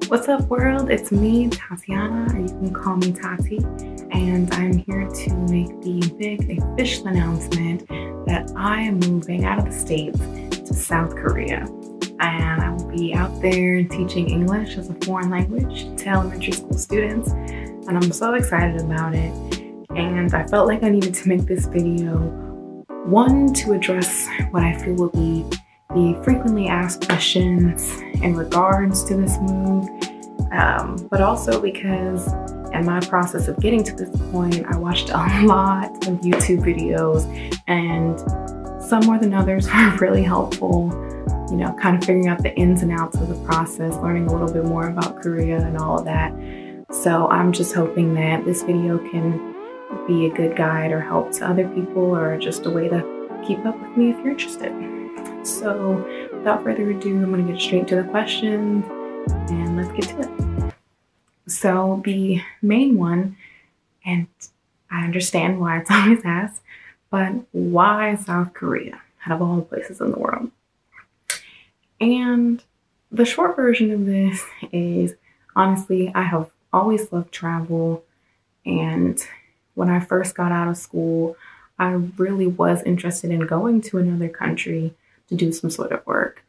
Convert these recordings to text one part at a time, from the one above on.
What's up, world? It's me, Tatiana, or you can call me Tati, and I'm here to make the big official announcement that I am moving out of the States to South Korea. And I will be out there teaching English as a foreign language to elementary school students, and I'm so excited about it. And I felt like I needed to make this video, one, to address what I feel will be the frequently asked questions in regards to this move, but also because in my process of getting to this point, I watched a lot of YouTube videos, and some more than others were really helpful, you know, kind of figuring out the ins and outs of the process, learning a little bit more about Korea and all of that. So I'm just hoping that this video can be a good guide or help to other people, or just a way to keep up with me if you're interested. So without further ado, I'm going to get straight to the questions and let's get to it. So the main one, and I understand why it's always asked, but why South Korea out of all the places in the world? And the short version of this is, honestly, I have always loved travel, and when I first got out of school, I really was interested in going to another country to do some sort of work,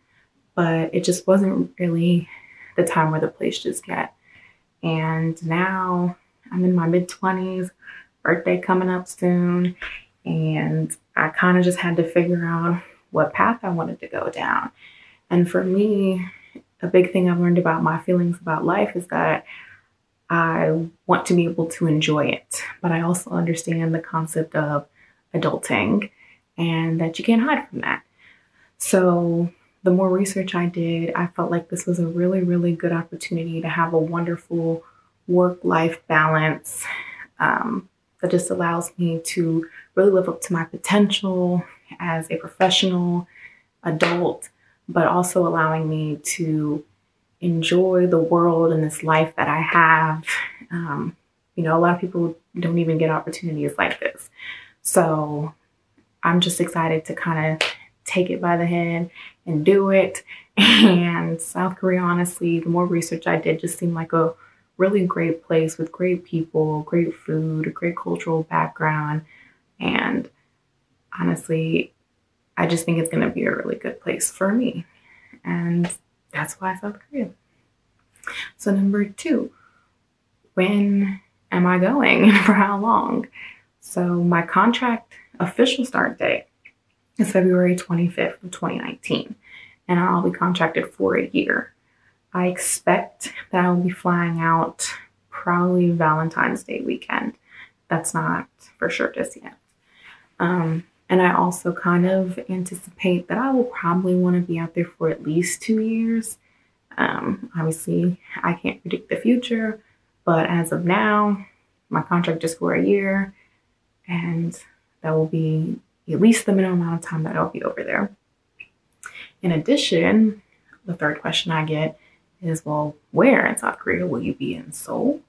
but it just wasn't really the time or the place just yet. And now I'm in my mid-20s, birthday coming up soon, and I kind of just had to figure out what path I wanted to go down. And for me, a big thing I've learned about my feelings about life is that I want to be able to enjoy it, but I also understand the concept of adulting and that you can't hide from that. So the more research I did, I felt like this was a really, really good opportunity to have a wonderful work-life balance that just allows me to really live up to my potential as a professional adult, but also allowing me to enjoy the world and this life that I have. You know, a lot of people don't even get opportunities like this. So I'm just excited to kind of take it by the head and do it. And South Korea, honestly, the more research I did, just seemed like a really great place with great people, great food, a great cultural background. And honestly, I just think it's going to be a really good place for me. And that's why South Korea. So number 2, when am I going and for how long? So my contract official start date is February 25th of 2019, and I'll be contracted for a year. I expect that I will be flying out probably Valentine's Day weekend. That's not for sure just yet. And I also kind of anticipate that I will probably want to be out there for at least 2 years. Obviously, I can't predict the future, but as of now, my contract is for a year, and that will be at least the minimum amount of time that I'll be over there. In addition, the third question I get is, well, where in South Korea? Will you be in Seoul?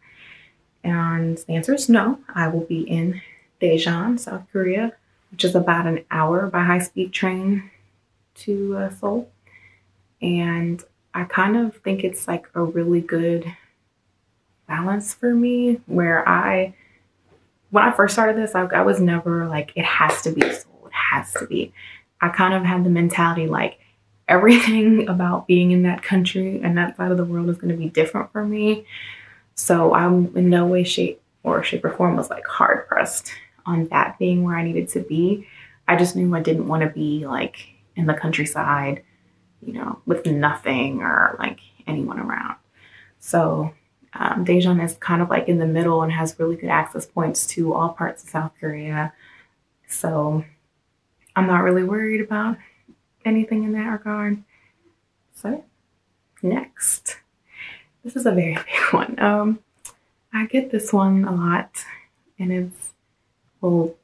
And the answer is no. I will be in Daejeon, South Korea, which is about an hour by high-speed train to Seoul. And I kind of think it's like a really good balance for me, where when I first started this, I was never like, it has to be Seoul, it has to be. I kind of had the mentality like everything about being in that country and that side of the world is going to be different for me. So I'm in no way, shape or form was like hard pressed on that being where I needed to be. I just knew I didn't want to be like in the countryside, you know, with nothing or like anyone around. So Daejeon is kind of like in the middle and has really good access points to all parts of South Korea. So I'm not really worried about anything in that regard. So next, this is a very big one. I get this one a lot, and it's, well,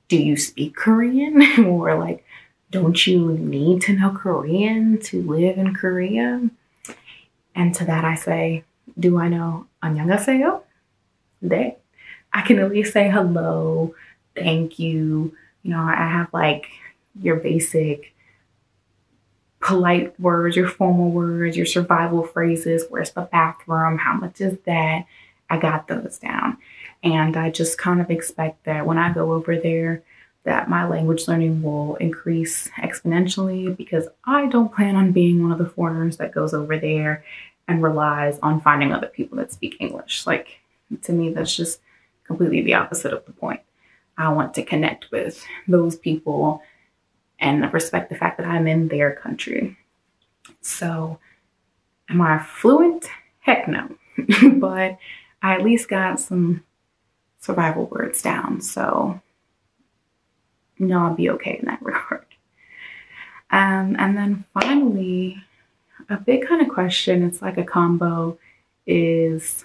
do you speak Korean? Or like, don't you need to know Korean to live in Korea? And to that I say, do I know 안녕하세요? 네. I can at least say hello, thank you. You know, I have like your basic polite words, your formal words, your survival phrases. Where's the bathroom? How much is that? I got those down. And I just kind of expect that when I go over there, that my language learning will increase exponentially, because I don't plan on being one of the foreigners that goes over there and relies on finding other people that speak English. Like, to me, that's just completely the opposite of the point. I want to connect with those people and respect the fact that I'm in their country. So, am I fluent? Heck no. But I at least got some survival words down. So, no, I'll be okay in that regard. And then finally, a big kind of question, it's like a combo, is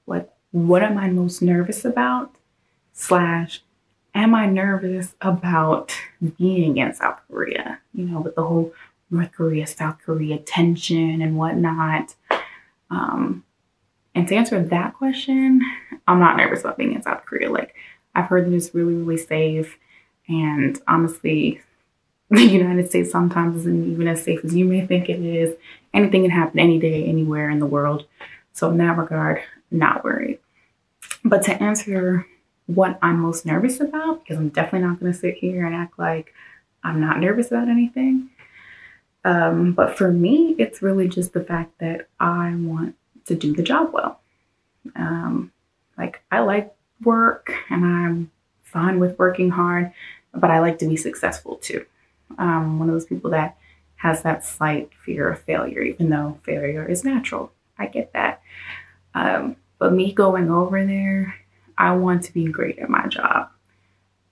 like, what am I most nervous about? Slash, am I nervous about being in South Korea? You know, with the whole North Korea, South Korea tension and whatnot. And to answer that question, I'm not nervous about being in South Korea. Like, I've heard that it's really, really safe. And honestly, the United States sometimes isn't even as safe as you may think it is. Anything can happen any day, anywhere in the world. So in that regard, not worried. But to answer what I'm most nervous about, because I'm definitely not going to sit here and act like I'm not nervous about anything. But for me, it's really just the fact that I want to do the job well. Like, I like work and I'm fine with working hard, but I like to be successful too. One of those people that has that slight fear of failure, even though failure is natural. I get that. But me going over there, I want to be great at my job.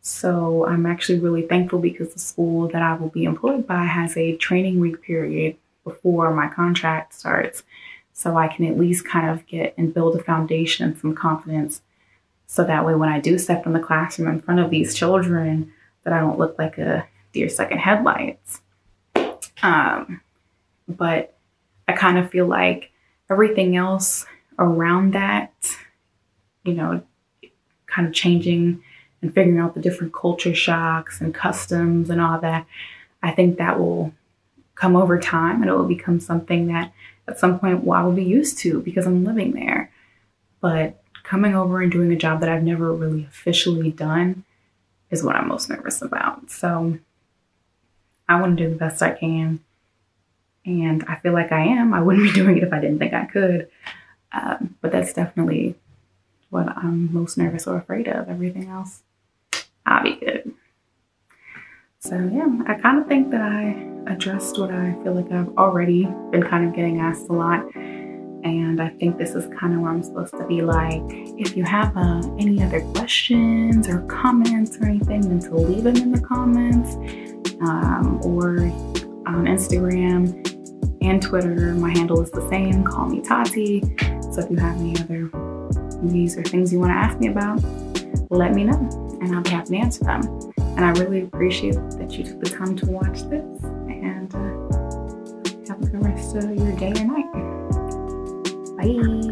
So I'm actually really thankful, because the school that I will be employed by has a training week period before my contract starts. So I can at least kind of get and build a foundation and some confidence. So that way, when I do step in the classroom in front of these children, that I don't look like a deer stuck in headlights. But I kind of feel like everything else around that, you know, kind of changing and figuring out the different culture shocks and customs and all that, I think that will come over time, and it will become something that at some point I will be used to because I'm living there. But coming over and doing a job that I've never really officially done is what I'm most nervous about. So I want to do the best I can. And I feel like I am. I wouldn't be doing it if I didn't think I could. But that's definitely what I'm most nervous or afraid of. Everything else, I'll be good. So yeah, I kind of think that I addressed what I feel like I've already been kind of getting asked a lot. And I think this is kind of where I'm supposed to be like, if you have any other questions or comments or anything, then to leave them in the comments, or on Instagram and Twitter. My handle is the same, call me Tati. So if you have any other movies or things you want to ask me about, let me know and I'll be happy to answer them. And I really appreciate that you took the time to watch this, and have a good rest of your day or night. Bye.